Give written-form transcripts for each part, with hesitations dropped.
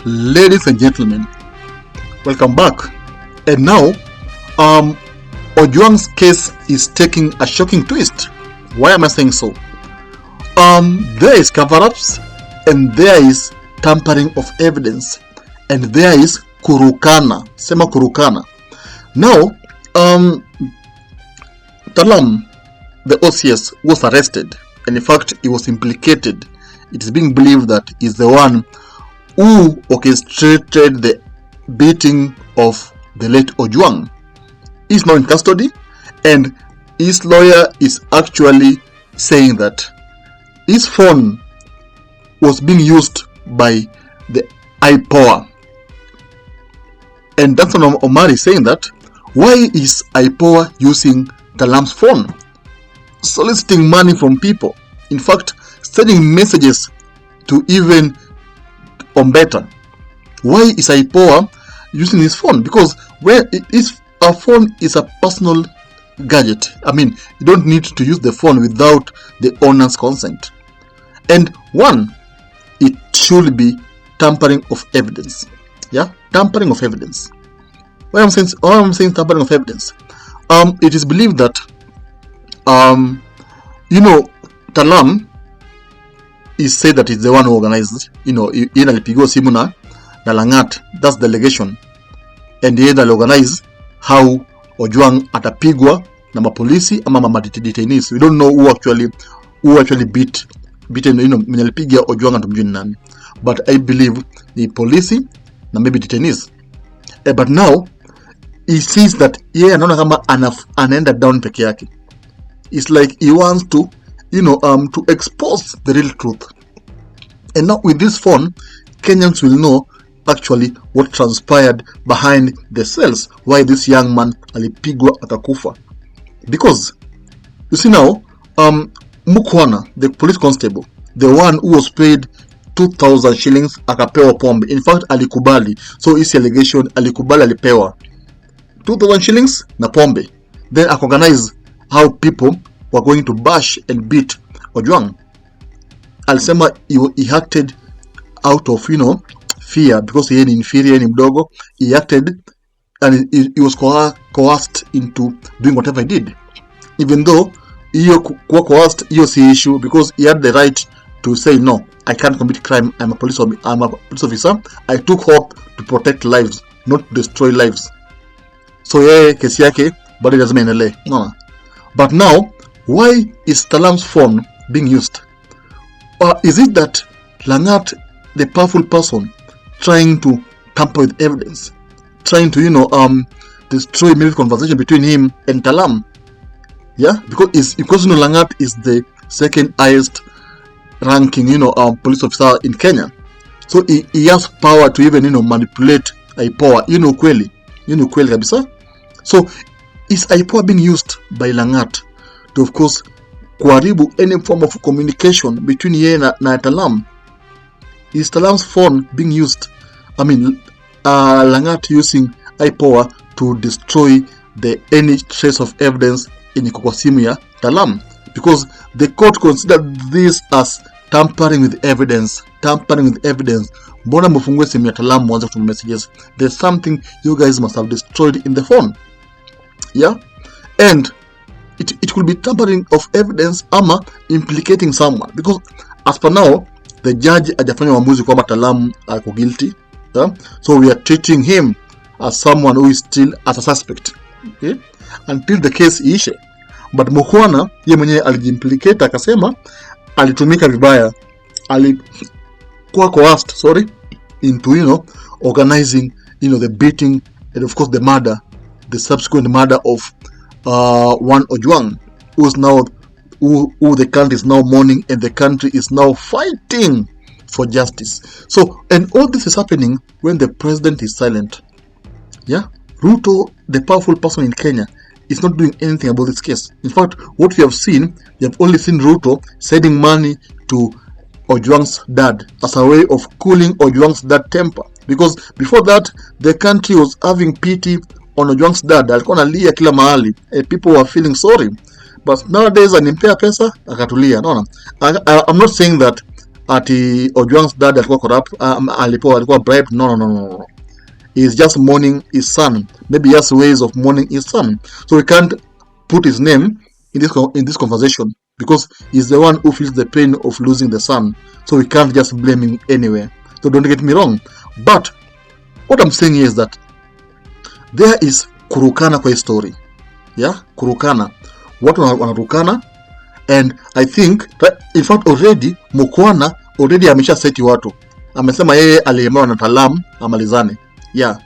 Ladies and gentlemen, welcome back. And now, Ojwang's case is taking a shocking twist. Why am I saying so? There is cover-ups, and there is tampering of evidence, and there is kurukana. Sema kurukana. Now, Taalam, the OCS, was arrested, and in fact, he was implicated. It is being believed that he's the one who orchestrated the beating of the late Ojwang. He's now in custody, and his lawyer is actually saying that his phone was being used by the IPOA. And Danson Omar is saying that, why is IPOA using Taalam's phone? Soliciting money from people. In fact, sending messages to even Ombeta. Why is IPOA using his phone? Because a phone is a personal gadget. I mean, you don't need to use the phone without the owner's consent. And one, it should be tampering of evidence. Yeah, tampering of evidence. Why I'm saying tampering of evidence? It is believed that Taalam is said that he's the one who organized. Yeye alipigwa simu na Langat, that's delegation, and yeye organize how Ojwang atapigwa na mapolisi ama detainees. We don't know who actually beat mwenye alipiga Ojwang atumjui nani, but I believe the police na maybe detainees. But now he sees that yeye anaona kama anaenda down peke yake. It's like he wants to to expose the real truth. And now with this phone, Kenyans will know actually what transpired behind the cells, why this young man alipigwa akakufa. Because you see now, Mukwana, the police constable, the one who was paid 2,000 shillings akapewa pombe. In fact, alikubali. So his allegation, alikubali alipewa 2,000 shillings na pombe. Then akorganize how people were going to bash and beat Ojwang. Alisema he acted out of fear, because he is inferior, ni mdogo. He acted and he was coerced into doing whatever he did, even though hiyo kuwa coerced, hiyo si issue, because he had the right to say no, I can't commit crime, I'm a police officer, I took hope to protect lives, not destroy lives. So yeye kesi yake bado lazima iendelee. No. But now, why is Taalam's phone being used? Is it that Langat, the powerful person, trying to tamper with evidence, trying to destroy maybe conversation between him and Taalam? Yeah, because Langat is the second highest ranking police officer in Kenya, so he has power to even manipulate IPOA. Kweli kabisa. So is IPOA being used by Langat to, of course, kuharibu any form of communication between yeye na Taalam? Is Taalam's phone being used? I mean, Langat using IPOA to destroy any trace of evidence in simu ya Taalam, because the court considered this as tampering with evidence. Mbona mfungue simu ya Taalam mwanze kutuma messages? There's something you guys must have destroyed in the phone. Yeah, and it could be tampering of evidence ama implicating someone, because as per now the judge hajafanya uamuzi kwamba Taalam ako guilty. Yeah? So we are treating him as someone who is still as a suspect, okay, until the case ishe. But Mukwana yeye mwenyewe alijimplicate, akasema alitumika vibaya, alikuwa coerced into organizing the beating and of course the murder, the subsequent murder of one Ojwang, who the country is now mourning, and the country is now fighting for justice. So, and all this is happening when the president is silent. Yeah, Ruto, the powerful person in Kenya, is not doing anything about this case. In fact, what we have only seen Ruto sending money to Ojwang's dad as a way of cooling Ojwang's dad temper, because before that the country was having pity on Ojwang's dad. Alikuwa analia kila mahali, people were feeling sorry, but nowadays animpea pesa akatulia. No, I'm not saying that ati Ojwang's dad alikuwa corrupt, alikuwa bribed. No. He's just mourning his son. Maybe he has ways of mourning his son. So we can't put his name in this conversation, because he's the one who feels the pain of losing the son. So we can't just blame him anywhere. So don't get me wrong. But what I'm saying is that there is kurukana kwa story. Yeah, kurukana. Watu wanarukana, and I think that in fact already Mukwana amesha seti watu. Amesema yeye aliyemewa na Taalam amalizane. Yeah.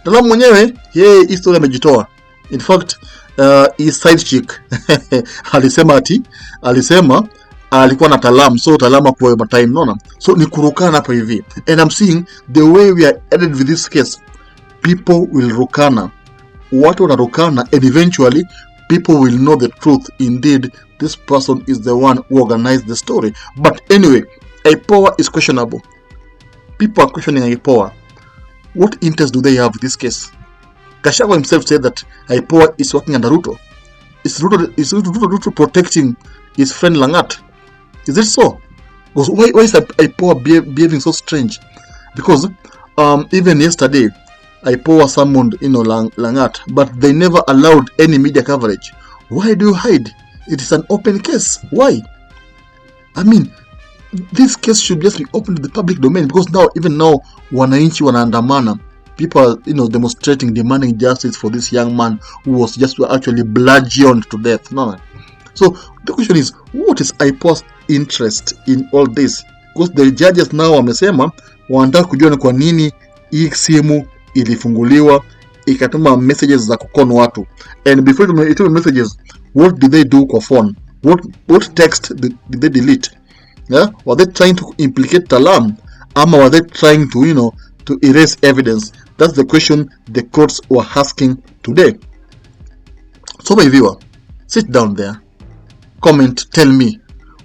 Taalam mwenyewe yeye history amejitoa. In fact, his side chick alisema alikuwa na Taalam, so Taalam kwa time nona. So ni kurukana hapo hivi. And I'm seeing the way we are headed with this case. People will rukana. Watu wanarukana, and eventually people will know the truth. Indeed, this person is the one who organized the story. But anyway, IPOA is questionable. People are questioning IPOA. What interest do they have in this case? Gachagua himself said that IPOA is working under Ruto. Is Ruto protecting his friend Langat? Is it so? Because why is IPOA behaving so strange? Because even yesterday, IPOA summoned Langat, but they never allowed any media coverage. Why do you hide? It is an open case. Why? I mean, this case should just be open to the public domain, because even now, wananchi wanaandamana. People are, demonstrating, demanding justice for this young man who was just actually bludgeoned to death. No. So the question is, what is IPOA's interest in all this? Because the judges now wamesema wanataka kujua ni kwa nini hii simu ilifunguliwa ikatuma messages za kukon watu. And before it messages, what did they do kwa phone? What text did they delete? Yeah? Were they trying to implicate Taalam? Ama were they trying to, to erase evidence? That's the question the courts were asking today. So my viewer, sit down there, comment, tell me,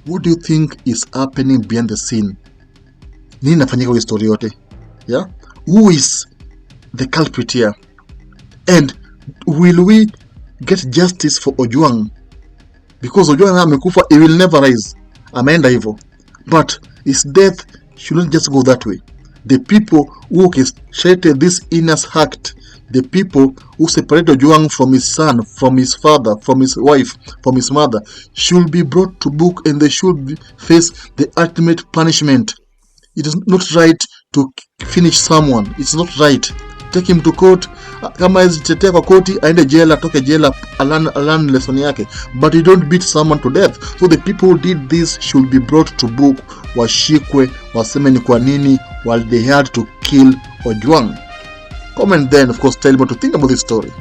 what do you think is happening behind the scene? Nini nafanyika kwa story yote? Yeah? Who is the culprit here? And will we get justice for Ojwang? Because Ojwang amekufa, he will never rise. Ameenda hivyo. But his death shouldn't just go that way. The people who orchestrated this heinous act, the people who separated Ojwang from his son, from his father, from his wife, from his mother, should be brought to book, and they should face the ultimate punishment. It is not right to finish someone. It's not right. Take him to court. Kama hezitetea kwa koti, aende jela, toke jela, alan lesson yake. But you don't beat someone to death. So the people who did this should be brought to book. Washikwe, waseme ni kwa nini while they had to kill Ojwang. Comment then, of course, tell me what to think about this story.